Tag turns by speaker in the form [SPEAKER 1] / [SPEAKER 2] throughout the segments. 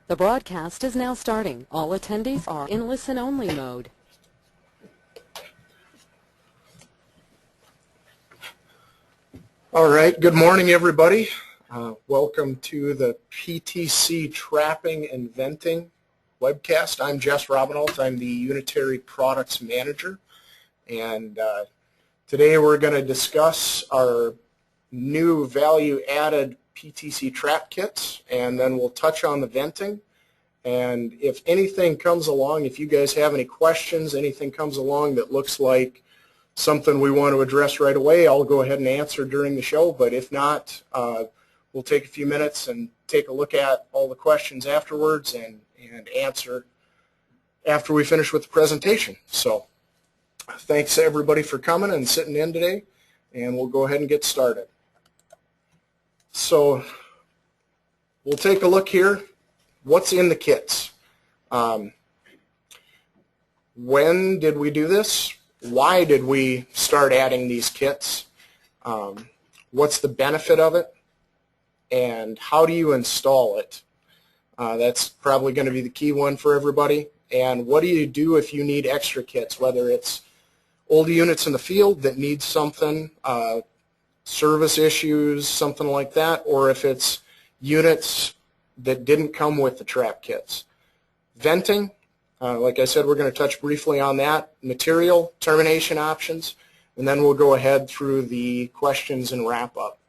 [SPEAKER 1] The broadcast is now starting. All attendees are in listen-only mode.
[SPEAKER 2] All right, good morning everybody. Welcome to the PTC Trapping and Venting webcast. I'm Jess Robinalt. I'm the Unitary Products Manager, and today we're going to discuss our new value-added PTC trap kits, and then we'll touch on the venting. And if anything comes along, if you guys have any questions, anything comes along that looks like something we want to address right away, I'll go ahead and answer during the show. But if not, we'll take a few minutes and take a look at all the questions afterwards and answer after we finish with the presentation. So thanks everybody for coming and sitting in today, and we'll go ahead and get started. So we'll take a look here. What's in the kits? When did we do this? Why did we start adding these kits? What's the benefit of it? And how do you install it? That's probably going to be the key one for everybody. And what do you do if you need extra kits, whether it's old units in the field that need something, service issues, something like that, or if it's units that didn't come with the trap kits. Venting, like I said, we're going to touch briefly on that. Material, termination options, and then we'll go ahead through the questions and wrap up.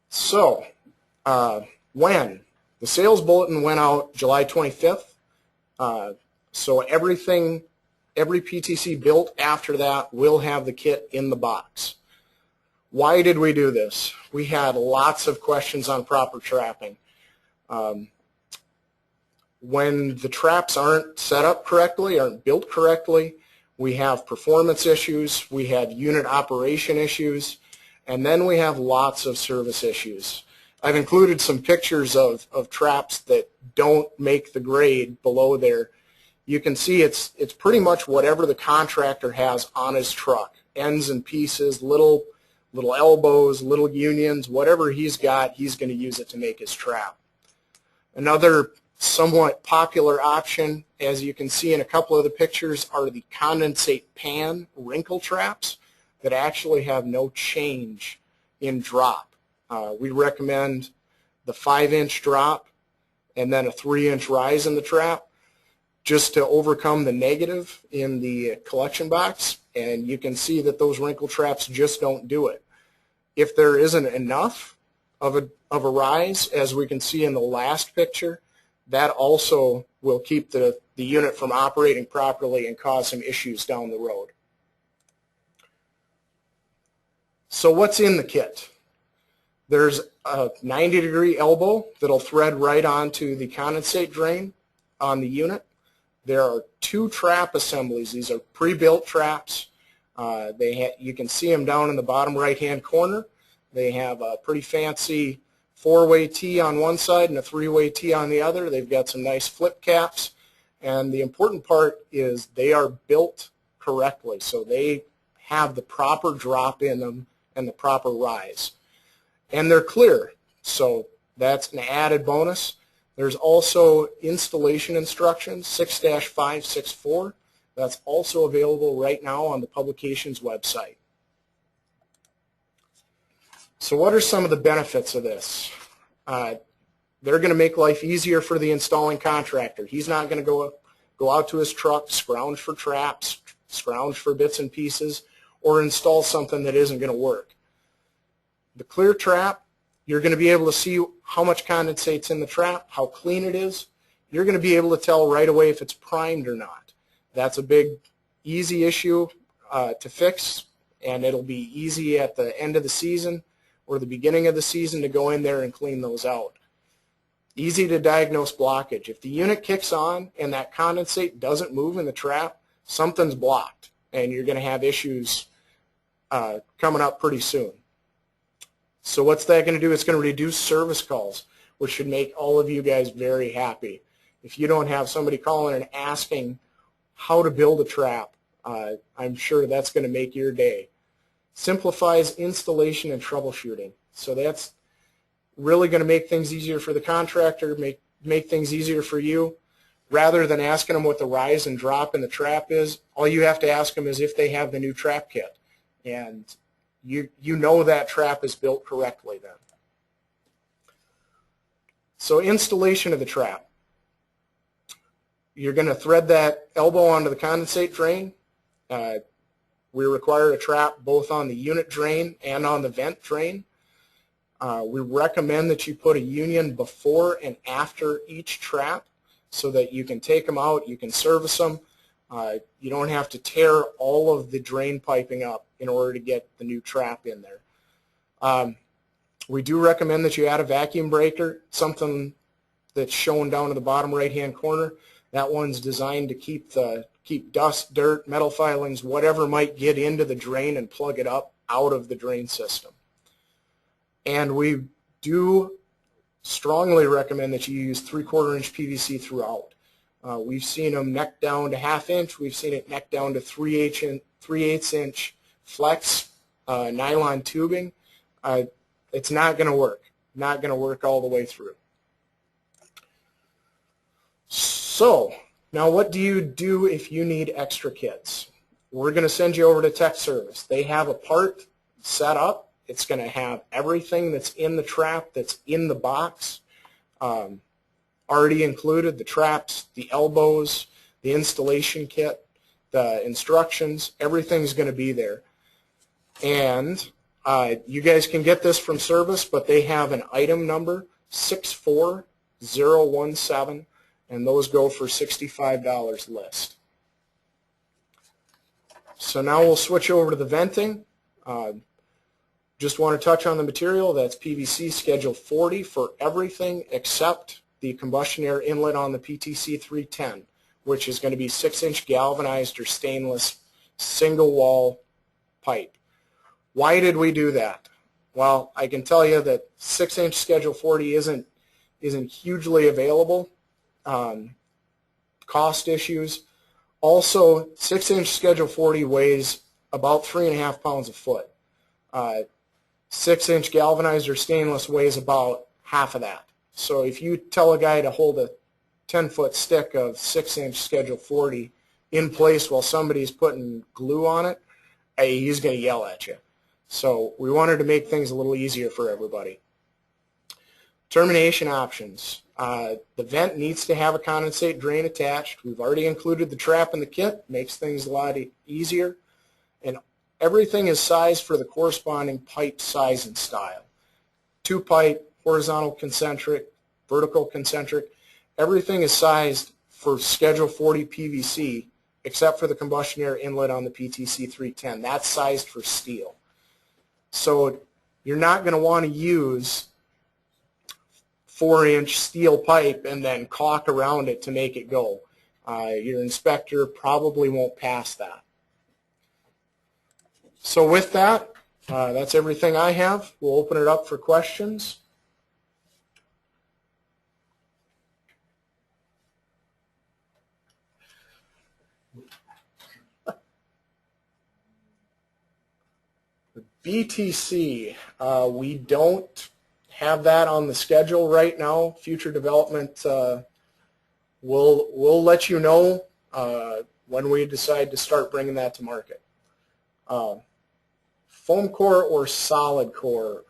[SPEAKER 2] So, when? The sales bulletin went out July 25th. So every PTC built after that will have the kit in the box. Why did we do this? We had lots of questions on proper trapping. When the traps aren't set up correctly, aren't built correctly, we have performance issues, we have unit operation issues, and then we have lots of service issues. I've included some pictures of traps that don't make the grade below there. You can see it's pretty much whatever the contractor has on his truck. Ends and pieces, little elbows, little unions, whatever he's got, he's going to use it to make his trap. Another somewhat popular option, as you can see in a couple of the pictures, are the condensate pan wrinkle traps that actually have no change in drop. We recommend the 5-inch drop and then a 3-inch rise in the trap, just to overcome the negative in the collection box, and you can see that those wrinkle traps just don't do it. If there isn't enough of a rise, as we can see in the last picture, that also will keep the unit from operating properly and cause some issues down the road. So what's in the kit? There's a 90-degree elbow that'll thread right onto the condensate drain on the unit. There are 2 trap assemblies. These are pre-built traps. You can see them down in the bottom right-hand corner. They have a pretty fancy 4-way T on one side and a 3-way T on the other. They've got some nice flip caps. And the important part is they are built correctly. So they have the proper drop in them and the proper rise. And they're clear. So that's an added bonus. There's also installation instructions, 6-564. That's also available right now on the publications website. So what are some of the benefits of this? They're going to make life easier for the installing contractor. He's not going to go out to his truck, scrounge for traps, scrounge for bits and pieces, or install something that isn't going to work. The clear trap, you're going to be able to see how much condensate's in the trap, how clean it is. You're going to be able to tell right away if it's primed or not. That's a big, easy issue to fix, and it'll be easy at the end of the season or the beginning of the season to go in there and clean those out. Easy to diagnose blockage. If the unit kicks on and that condensate doesn't move in the trap, something's blocked, and you're going to have issues coming up pretty soon. So what's that going to do? It's going to reduce service calls, which should make all of you guys very happy. If you don't have somebody calling and asking how to build a trap, I'm sure that's going to make your day. Simplifies installation and troubleshooting. So that's really going to make things easier for the contractor, make things easier for you. Rather than asking them what the rise and drop in the trap is, all you have to ask them is if they have the new trap kit. And you know that trap is built correctly then. So installation of the trap. You're going to thread that elbow onto the condensate drain. We require a trap both on the unit drain and on the vent drain. We recommend that you put a union before and after each trap, so that you can take them out, you can service them. You don't have to tear all of the drain piping up in order to get the new trap in there. We do recommend that you add a vacuum breaker, something that's shown down in the bottom right-hand corner. That one's designed to keep dust, dirt, metal filings, whatever might get into the drain and plug it up out of the drain system. And we do strongly recommend that you use 3/4 inch PVC throughout. We've seen them neck down to 1/2 inch. We've seen it neck down to 3/8 inch flex nylon tubing. It's not going to work. Not going to work all the way through. So now what do you do if you need extra kits? We're going to send you over to tech service. They have a part set up. It's going to have everything that's in the trap that's in the box already included, the traps, the elbows, the installation kit, the instructions, everything's going to be there. And you guys can get this from service, but they have an item number, 64017, and those go for $65 list. So now we'll switch over to the venting. Just want to touch on the material. That's PVC Schedule 40 for everything except the combustion air inlet on the PTC 310, which is going to be 6-inch galvanized or stainless single wall pipe. Why did we do that? Well, I can tell you that 6-inch Schedule 40 isn't hugely available. Cost issues. Also, 6-inch Schedule 40 weighs about 3.5 pounds a foot. 6-inch galvanized or stainless weighs about half of that. So if you tell a guy to hold a 10-foot stick of 6-inch Schedule 40 in place while somebody's putting glue on it, he's going to yell at you. So we wanted to make things a little easier for everybody. Termination options. The vent needs to have a condensate drain attached. We've already included the trap in the kit. Makes things a lot easier. And everything is sized for the corresponding pipe size and style. 2-pipe, horizontal concentric, vertical concentric. Everything is sized for Schedule 40 PVC except for the combustion air inlet on the PTC 310. That's sized for steel. So you're not going to want to use 4-inch steel pipe and then caulk around it to make it go. Your inspector probably won't pass that. So with that, that's everything I have. We'll open it up for questions. The BTC, we don't have that on the schedule right now. Future development, we'll let you know when we decide to start bringing that to market. Foam core or solid core?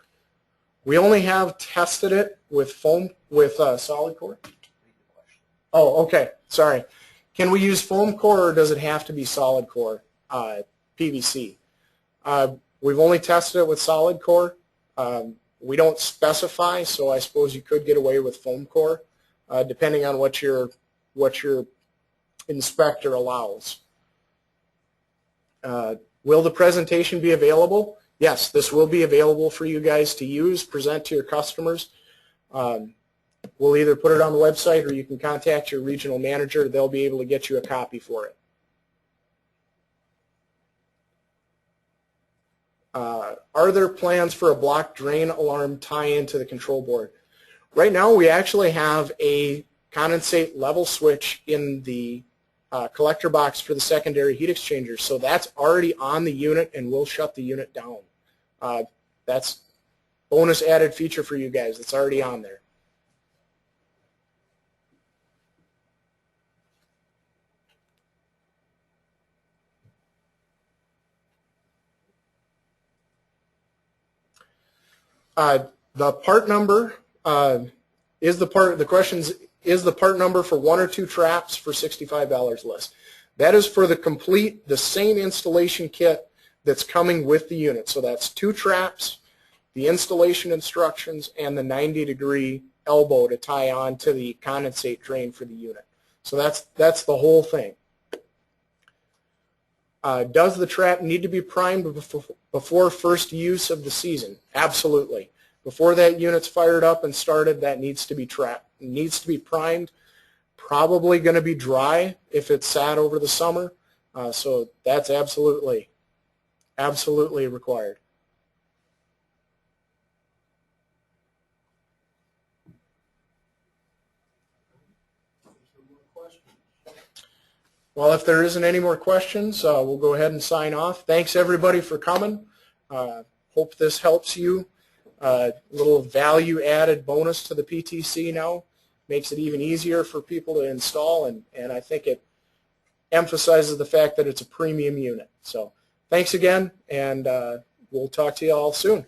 [SPEAKER 2] We only have tested it with solid core. Oh, okay. Sorry. Can we use foam core or does it have to be solid core PVC? We've only tested it with solid core. We don't specify, so I suppose you could get away with foam core, depending on what your inspector allows. Will the presentation be available? Yes, this will be available for you guys to use, present to your customers. We'll either put it on the website or you can contact your regional manager. They'll be able to get you a copy for it. Are there plans for a block drain alarm tie-in to the control board? Right now we actually have a condensate level switch in the collector box for the secondary heat exchanger, so that's already on the unit and will shut the unit down. That's bonus added feature for you guys that's already on there. The part number is the part. The questions is the part number for 1 or 2 traps for $65 less. That is for the same installation kit that's coming with the unit. So that's 2 traps, the installation instructions, and the 90-degree elbow to tie on to the condensate drain for the unit. So that's the whole thing. Does the trap need to be primed before first use of the season? Absolutely. Before that unit's fired up and started, that needs to be primed. Probably going to be dry if it's sat over the summer. So that's absolutely required. Well, if there isn't any more questions, we'll go ahead and sign off. Thanks, everybody, for coming. Hope this helps you. A little value-added bonus to the PTC now. Makes it even easier for people to install, and I think it emphasizes the fact that it's a premium unit. So thanks again, and we'll talk to you all soon.